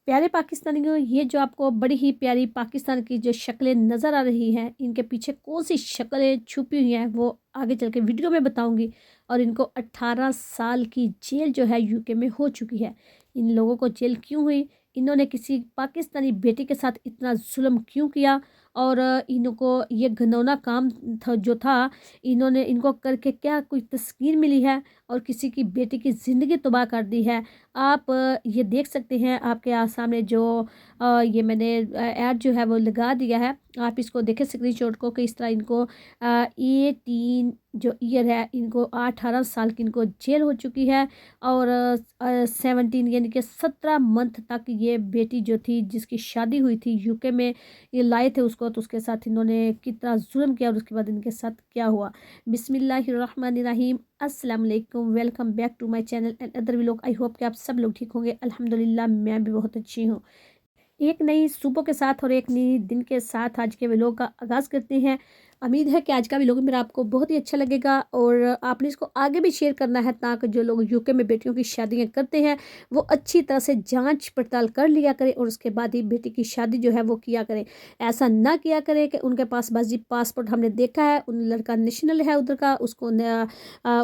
प्यारे पाकिस्तानियों, ये जो आपको बड़ी ही प्यारी पाकिस्तान की जो शक्लें नज़र आ रही हैं, इनके पीछे कौन सी शक्लें छुपी हुई हैं वो आगे चल के वीडियो में बताऊंगी। और इनको 18 साल की जेल जो है यूके में हो चुकी है। इन लोगों को जेल क्यों हुई, इन्होंने किसी पाकिस्तानी बेटी के साथ इतना जुल्म क्यों किया, और इनको ये घिनौना काम था जो था, इन्होंने इनको करके क्या कोई तस्कीर मिली है और किसी की बेटी की ज़िंदगी तबाह कर दी है। आप ये देख सकते हैं आपके सामने जो ये मैंने ऐड जो है वो लगा दिया है। आप इसको देखें स्क्रीनशॉट को कि इस तरह इनको 18 जो ईयर है, इनको 18 साल की इनको जेल हो चुकी है। और 17 यानी कि 17 मंथ तक ये बेटी जो थी जिसकी शादी हुई थी यूके में, ये लाए थे उसको, तो उसके साथ इन्होंने कितना जुल्म किया और उसके बाद इनके साथ क्या हुआ। बिस्मिल्लाहिर्रहमानिर्रहीम, अस्सलाम वालेकुम, welcome back to my channel and other vlog. I hope कि आप सब लोग ठीक होंगे। अल्हम्दुलिल्लाह मैं भी बहुत अच्छी हूँ। एक नई सुबह के साथ और एक नई दिन के साथ आज के व्लॉग का आगाज़ करते हैं। उम्मीद है कि आज का व्लॉग मेरा आपको बहुत ही अच्छा लगेगा और आपने इसको आगे भी शेयर करना है, ताकि जो लोग यूके में बेटियों की शादियां करते हैं वो अच्छी तरह से जांच पड़ताल कर लिया करें और उसके बाद ही बेटी की शादी जो है वो किया करें। ऐसा ना किया करें कि उनके पास बस जी पासपोर्ट हमने देखा है, उन लड़का नेशनल है उधर का, उसको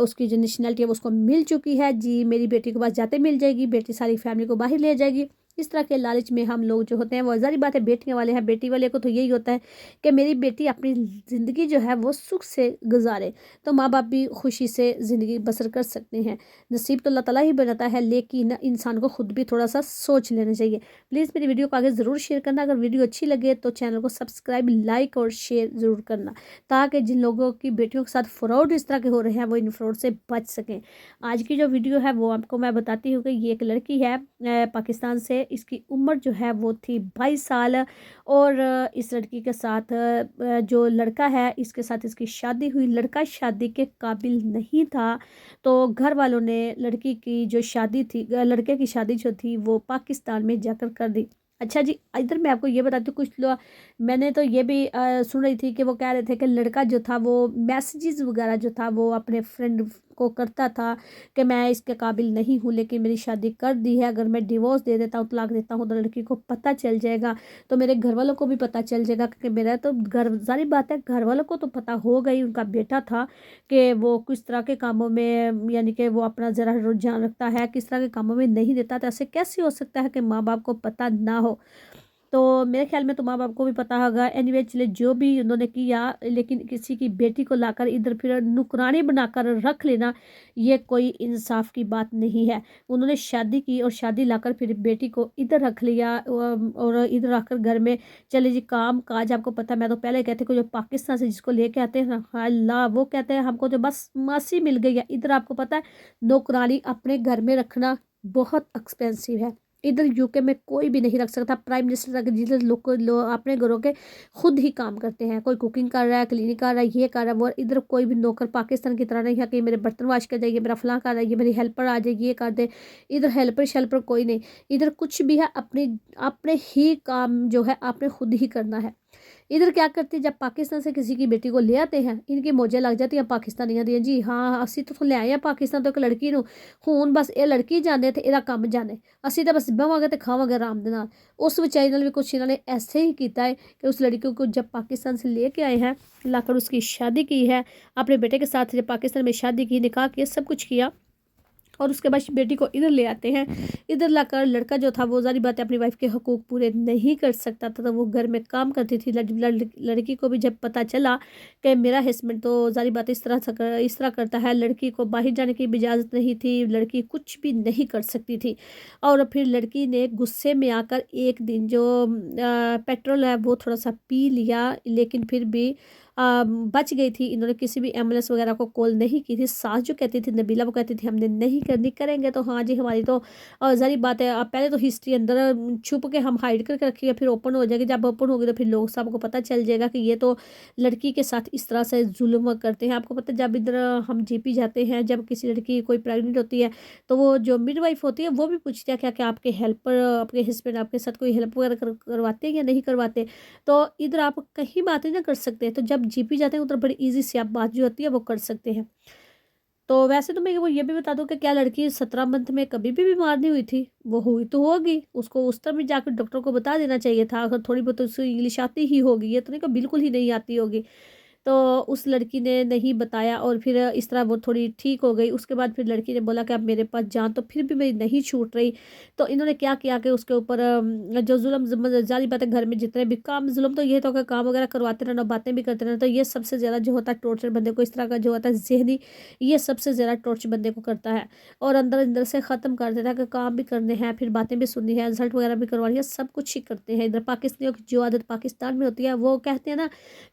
उसकी जो नेशनलिटी है वो उसको मिल चुकी है जी, मेरी बेटी के पास जाते मिल जाएगी, बेटी सारी फैमिली को बाहर ले जाएगी। इस तरह के लालच में हम लोग जो होते हैं वो ज़ाहिर बात है बेटियां वाले हैं, बेटी वाले को तो यही होता है कि मेरी बेटी अपनी ज़िंदगी जो है वो सुख से गुजारे, तो माँ बाप भी खुशी से ज़िंदगी बसर कर सकते हैं। नसीब तो अल्लाह ताला ही बनाता है, लेकिन इंसान को खुद भी थोड़ा सा सोच लेना चाहिए। प्लीज़ मेरी वीडियो को आगे ज़रूर शेयर करना। अगर वीडियो अच्छी लगे तो चैनल को सब्सक्राइब, लाइक और शेयर ज़रूर करना, ताकि जिन लोगों की बेटियों के साथ फ्रॉड इस तरह के हो रहे हैं वो इन फ्रॉड से बच सकें। आज की जो वीडियो है वो आपको मैं बताती हूँ कि ये एक लड़की है पाकिस्तान से, इसकी उम्र जो है वो थी 22 साल। और इस लड़की के साथ जो लड़का है इसके साथ इसकी शादी हुई, लड़का शादी के काबिल नहीं था, तो घर वालों ने लड़की की जो शादी थी, लड़के की शादी जो थी वो पाकिस्तान में जाकर कर दी। अच्छा जी, इधर मैं आपको ये बताती हूँ, कुछ लोग मैंने तो ये भी सुन रही थी कि वो कह रहे थे कि लड़का जो था वो मैसेजेस वगैरह जो था वो अपने फ्रेंड को करता था कि मैं इसके काबिल नहीं हूँ, लेकिन मेरी शादी कर दी है, अगर मैं डिवोर्स दे देता हूँ, तलाक देता हूँ, तो लड़की को पता चल जाएगा, तो मेरे घर वालों को भी पता चल जाएगा कि मेरा तो घर, जारी बात है घर वालों को तो पता हो गई, उनका बेटा था कि वो किस तरह के कामों में, यानी कि वो अपना ज़रा रुझान रखता है, किस तरह के कामों में नहीं देता, तो ऐसे कैसे हो सकता है कि माँ बाप को पता ना हो। तो मेरे ख्याल में तो माँ बाप को भी पता होगा। एनीवे चले, जो भी उन्होंने किया, लेकिन किसी की बेटी को लाकर इधर फिर नुकरानी बनाकर रख लेना, ये कोई इंसाफ की बात नहीं है। उन्होंने शादी की और शादी लाकर फिर बेटी को इधर रख लिया और इधर आकर घर में चले जी काम काज। आपको पता, मैं तो पहले कहते को जो पाकिस्तान से जिसको लेके आते हैं ना, अल्लाह, वो कहते हैं हमको तो बस मासी मिल गई है। इधर आपको पता है नौकरानी अपने घर में रखना बहुत एक्सपेंसिव है। इधर यूके में कोई भी नहीं रख सकता। प्राइम मिनिस्टर तक जिधर लोग अपने घरों के खुद ही काम करते हैं, कोई कुकिंग कर रहा है, क्लीनिंग कर रहा है, ये कर रहा है वो। इधर कोई भी नौकर पाकिस्तान की तरह नहीं है कि मेरे बर्तन वाश कर जाइए, मेरा फलां कर रही है, मेरी हेल्पर आ जाएगी, ये कर दे। इधर हेल्पर शेल्पर कोई नहीं, इधर कुछ भी है अपने अपने ही काम जो है आपने खुद ही करना है। इधर क्या करते हैं, जब पाकिस्तान से किसी की बेटी को ले आते हैं, इनकी मौजें लग जाती हैं पाकिस्तानियों दी, जी हाँ ਅਸੀਂ तो ले आए हैं पाकिस्तान तो एक लड़की ਨੂੰ, ਹੁਣ बस ये लड़की जाने ਤੇ ਇਹਦਾ ਕੰਮ ਜਾਣੇ, ਅਸੀਂ ਤਾਂ बस ਬਵਾਂਗੇ ਤੇ ਖਾਵਾਂਗੇ आराम ਦੇ ਨਾਲ। उस विचारी ਨਾਲ भी कुछ इन्होंने ऐसे ही किया है कि उस लड़की को जब पाकिस्तान से लेके आए हैं, लाकर उसकी शादी की है, अपने बेटे के साथ जब पाकिस्तान में शादी की, निकाह किया, सब कुछ किया, और उसके बाद बेटी को इधर ले आते हैं। इधर लाकर लड़का जो था वो, जारी बात है, अपनी वाइफ के हकूक़ पूरे नहीं कर सकता था, तो वो घर में काम करती थी। लड़की को भी जब पता चला कि मेरा हस्बैंड तो जारी बात इस तरह करता है, लड़की को बाहर जाने की भी इजाज़त नहीं थी, लड़की कुछ भी नहीं कर सकती थी। और फिर लड़की ने गुस्से में आकर एक दिन जो पेट्रोल है वो थोड़ा सा पी लिया, लेकिन फिर भी बच गई थी। इन्होंने किसी भी एम्बुलेंस वगैरह को कॉल नहीं की थी। सास जो कहती थी नबीला, वो कहती थी हमने नहीं करनी, करेंगे तो हाँ जी हमारी तो ज़ाहिर बात है, अब पहले तो हिस्ट्री अंदर छुप के हम हाइड करके रखिए, फिर ओपन हो जाएगी। जब ओपन होगी तो फिर लोग सबको पता चल जाएगा कि ये तो लड़की के साथ इस तरह से जुल्म करते हैं। आपको पता है, जब इधर हम जीपी जाते हैं, जब किसी लड़की कोई प्रेगनेंट होती है, तो वो जो मिडवाइफ होती है वो भी पूछती है क्या क्या आपके हेल्पर, आपके हस्बैंड आपके साथ कोई हेल्प वगैरह करवाते हैं या नहीं करवाते। तो इधर आप कहीं बातें ना कर सकते हैं, तो जब जीपी जाते हैं उधर बड़ी ईजी से आप बात जो होती है वो कर सकते हैं। तो वैसे तो मैं वो ये भी बता दूँ कि क्या लड़की 17 मंथ में कभी भी बीमार नहीं हुई थी? वो हुई तो होगी, उसको उस तरह भी जाकर डॉक्टर को बता देना चाहिए था, अगर थोड़ी बहुत उसे इंग्लिश आती ही होगी, ये तो नहीं कि बिल्कुल ही नहीं आती होगी। तो उस लड़की ने नहीं बताया और फिर इस तरह वो थोड़ी ठीक हो गई। उसके बाद फिर लड़की ने बोला कि अब मेरे पास जान तो फिर भी मेरी नहीं छूट रही। तो इन्होंने क्या किया कि उसके ऊपर जो ज़ुल्म ज़ाहिर बात है, घर में जितने भी काम ज़ुल्म तो ये तो कि काम वगैरह करवाते रहना, बातें भी करते रहना, तो ये सबसे ज़्यादा जो होता है टॉर्चर बंदे को, इस तरह का जो होता है ज़हनी, ये सबसे ज़्यादा टॉर्चर बंदे को करता है और अंदर-अंदर से ख़त्म कर देता है कि काम भी करने हैं, फिर बातें भी सुननी है, इंसल्ट वगैरह भी करवानी है, सब कुछ ही करते हैं। इधर पाकिस्तानियों की जो आदत पाकिस्तान में होती है, वो कहते हैं ना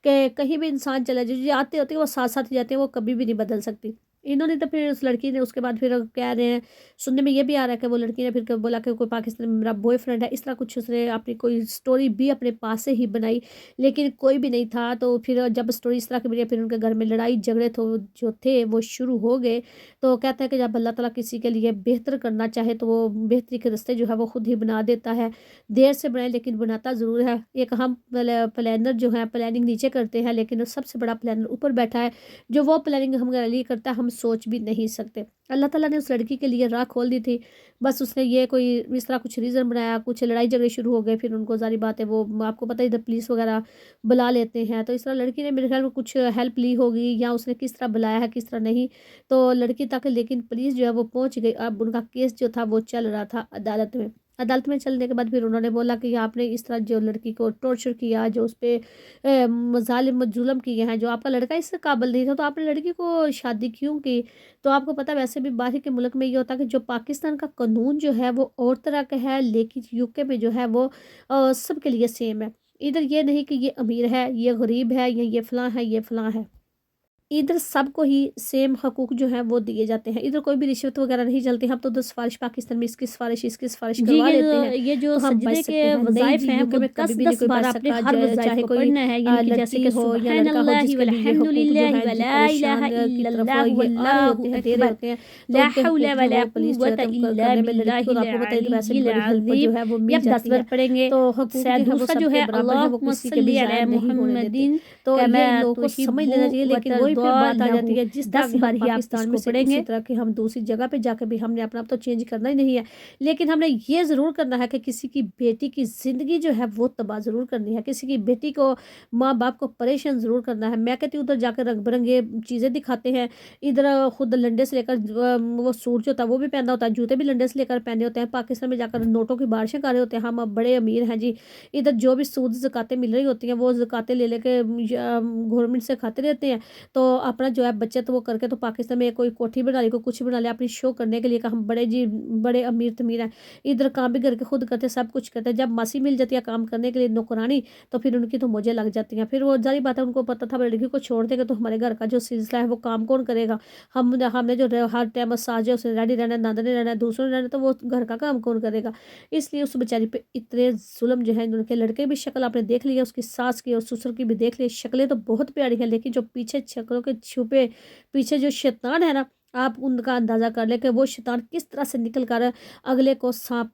कि कहीं भी इंसान चला जाए, जो आते होते हैं वो साथ-साथ ही जाते हैं, वो कभी भी नहीं बदल सकती। इन्होंने तो फिर उस लड़की ने उसके बाद फिर कह रहे हैं, सुनने में ये भी आ रहा है कि वो लड़की ने फिर बोला कि कोई पाकिस्तान में मेरा बॉयफ्रेंड है, इस तरह कुछ उसने अपनी कोई स्टोरी भी अपने पास से ही बनाई, लेकिन कोई भी नहीं था। तो फिर जब स्टोरी इस तरह की बनी, फिर उनके घर में लड़ाई झगड़े तो जो थे वो शुरू हो गए। तो कहता है कि जब अल्लाह ताला किसी के लिए बेहतर करना चाहे तो वो बेहतरी के रास्ते जो है वो खुद ही बना देता है। देर से बनाए लेकिन बनाता ज़रूर है। एक हम प्लानर जो है प्लानिंग नीचे करते हैं, लेकिन सबसे बड़ा प्लानर ऊपर बैठा है, जो वो प्लानिंग हमारे लिए करता है हम सोच भी नहीं सकते। अल्लाह ताला ने उस लड़की के लिए राह खोल दी थी। बस उसने ये कोई इस तरह कुछ रीज़न बनाया, कुछ लड़ाई झगड़े शुरू हो गए, फिर उनको ज़ाहिर बात है वो आपको पता है इधर पुलिस वगैरह बुला लेते हैं। तो इस तरह लड़की ने मेरे ख्याल में कुछ हेल्प ली होगी या उसने किस तरह बुलाया है किस तरह नहीं। तो लड़की तक लेकिन पुलिस जो है वो पहुँच गई। अब उनका केस जो था वो चल रहा था अदालत में। अदालत में चलने के बाद फिर उन्होंने बोला कि आपने इस तरह जो लड़की को टॉर्चर किया, जो उस पे ज़ालिम जुल्म किए हैं, जो आपका लड़का इससे काबिल नहीं था, तो आपने लड़की को शादी क्यों की? तो आपको पता है वैसे भी बाहर के मुल्क में ये होता है कि जो पाकिस्तान का कानून जो है वो और तरह का है, लेकिन यूके में जो है वो सबके लिए सेम है। इधर ये नहीं कि ये अमीर है, ये गरीब है या ये फ़लाँ है, ये फ़लाँ है। इधर सबको ही सेम हकूक जो हैं वो दिए जाते हैं। इधर कोई भी रिश्वत वगैरह नहीं चलती। हम तो 10 सिफ़ारिश पाकिस्तान में इसकी सिफ़ारिश जी, करवा लेते हैं, ये जो तो हम बच सजदे के सकते हैं। नहीं वज़ाइफ़ जी, हैं यूके वो में कभी भी नहीं 10-10 कोई बार बच आपने सकता। हर वज़ाइफ़ चाहे को कोई पढ़ना है, यानी कि जैसे लड़की कि हो या लड़का हो, सुब्हानल्लाहि जिसके भी ये हकूक जो वल्हम्दुलिल्लाहि हैं जी वला इलाहा परेशान की तरफ इल्लल्लाहु ये आ रहे वल्लाहु होते हैं, दे रहे अकबर। होते हैं, तो ला उनके हौला हकूक जो है वला वो पुलिस जो है कुव्वता तो इल्ला करने में लगती है और बिल्लाहिल आपको बताइए तो वैसे भी अलिय्यिल बड़ी हेल्प जो अज़ीम। है वो ये मिल आप 10 जाती बार है। पढ़ेंगे। तो हकूक जो है वो दूसरा जो सबके है बराबर हैं, वो अल्लाहुम्मा किसी के भी सल्लि ज़ाया अला नहीं होने देते। मुहम्मदिन तो ये इन कमा लोगों को समझ तुहिब्बु लेना चाहिए, व लेकिन वही फिर बात आ जाती तर्ज़ा है जिस तरह 10 की हम बार ही आप पाकिस्तान में इसको से उसी पढ़ेंगे। तरह की हम दूसरी जगह पे जाकर भी हमने अपना आप तो चेंज करना ही नहीं है। लेकिन हमने ये ज़रूर करना है कि किसी की बेटी की ज़िंदगी जो है वो तबाह ज़रूर करनी है। किसी की बेटी को माँ-बाप को परेशान ज़रूर करना है। मैं कहती हूँ उधर जाकर रंग-बिरंगे चीज़ें दिखाते हैं। इधर खुद लंडे से लेकर वो सूट जो होता है वो भी पहना होता है, जूते भी लंडे से लेकर पहने होते हैं। पाकिस्तान में जाकर नोटों की बारिशें कर रहे होते हैं। हम अब बड़े अमीर हैं जी। इधर जो भी सूद ज़कातें मिल रही होती हैं वो ज़कातें ले लेके गवर्नमेंट से खाते रहते हैं। तो अपना जो है बचत वो करके तो पाकिस्तान में कोई कोठी बना ली, कोई कुछ बना लिया अपनी शो करने के लिए कि हम बड़े जी बड़े अमीर-तमीर हैं। इधर काम भी करके खुद करते सब कुछ करते हैं। जब मासी मिल जाती है काम करने के लिए नौकरानी, तो फिर उनकी तो मौजें लग जाती हैं। फिर वो ज़ाहिर बात है उनको पता था लड़की को छोड़ देंगे तो हमारे घर का जो सिलसिला है वो काम कौन करेगा? हमने जो हर टाइम साझे उसे रेडी रहना है, नादने रहना है, दूसरों ने रहना है, तो वो घर का काम कौन करेगा? इसलिए उस बेचारी पे इतने जुल्म जो है उनके लड़के की भी शक्ल आपने देख ली है, उसकी सास की और ससुर की भी देख ली। शक्लें तो बहुत प्यारी हैं, लेकिन जो पीछे शक्लों के छुपे पीछे जो शैतान है ना, आप उनका अंदाज़ा कर लें कि वो शैतान किस तरह से निकल कर अगले को साँप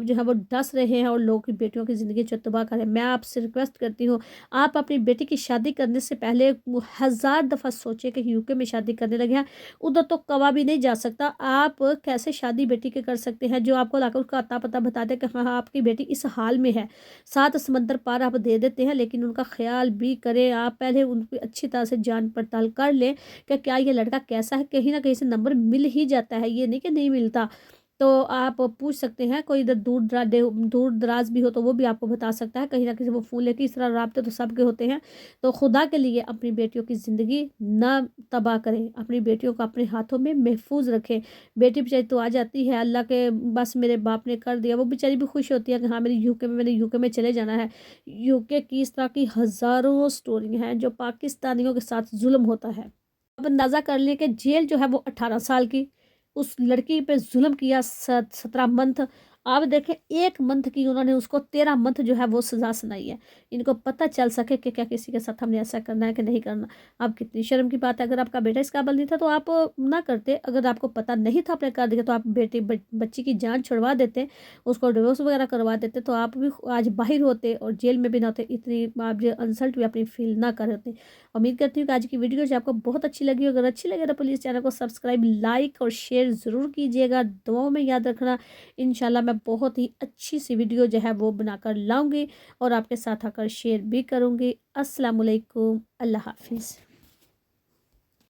जो है वो डस रहे हैं और लोगों की बेटियों की ज़िंदगी जो तबाह कर रहे हैं। मैं आपसे रिक्वेस्ट करती हूँ, आप अपनी बेटी की शादी करने से पहले 1000 दफ़ा सोचें कि यूके में शादी करने लगे हैं, उधर तो कवा भी नहीं जा सकता। आप कैसे शादी बेटी के कर सकते हैं, जो आपको लाकर उसका अता-पता बता दे कि हाँ, हाँ, आपकी बेटी इस हाल में है। 7 समंदर पार आप दे देते हैं, लेकिन उनका ख़्याल भी करें आप। पहले उनकी अच्छी तरह से जाँच पड़ताल कर लें कि क्या ये लड़का कैसा है। कहीं न कहीं से नंबर मिल ही जाता है, ये नहीं कि नहीं मिलता। तो आप पूछ सकते हैं, कोई इधर दूर-दराज़ भी हो तो वो भी आपको बता सकता है। कहीं न कहीं से वो फ़ोन लेके इस तरह राब्ते तो सबके होते हैं। तो खुदा के लिए अपनी बेटियों की ज़िंदगी ना तबाह करें, अपनी बेटियों को अपने हाथों में महफूज़ रखें। बेटी बेचारी तो आ जाती है अल्लाह के, बस मेरे बाप ने कर दिया, वो बेचारी भी खुश होती है कि हाँ, मैंने यूके में चले जाना है। यूके की इस तरह की हज़ारों स्टोरी हैं जो पाकिस्तानियों के साथ ज़ुल्म होता है। अब अंदाज़ा कर लें कि जेल जो है वो 18 साल की, उस लड़की पे ज़ुल्म किया 17 मंथ, आप देखें 1 मंथ की उन्होंने उसको 13 मंथ जो है वो सज़ा सुनाई है। इनको पता चल सके कि क्या किसी के साथ हमने ऐसा करना है कि नहीं करना। अब कितनी शर्म की बात है, अगर आपका बेटा इस काबिल नहीं था तो आप ना करते। अगर आपको पता नहीं था आपने कर दिया तो आप बच्ची की जान छुड़वा देते, उसको डिवोर्स वगैरह करवा देते तो आप भी आज बाहर होते और जेल में भी ना होते। इतनी आप जो इंसल्ट भी अपनी फील ना कर होते। उम्मीद करती हूँ कि आज की वीडियो जो आपको बहुत अच्छी लगी। अगर अच्छी लगे तो प्लीज़ चैनल को सब्सक्राइब, लाइक और शेयर ज़रूर कीजिएगा। दुआओं में याद रखना। इंशाल्लाह मैं बहुत ही अच्छी सी वीडियो जो है वो बनाकर लाऊंगी और आपके साथ आकर शेयर भी करूंगी। अस्सलाम वालेकुम, अल्लाह हाफिज़।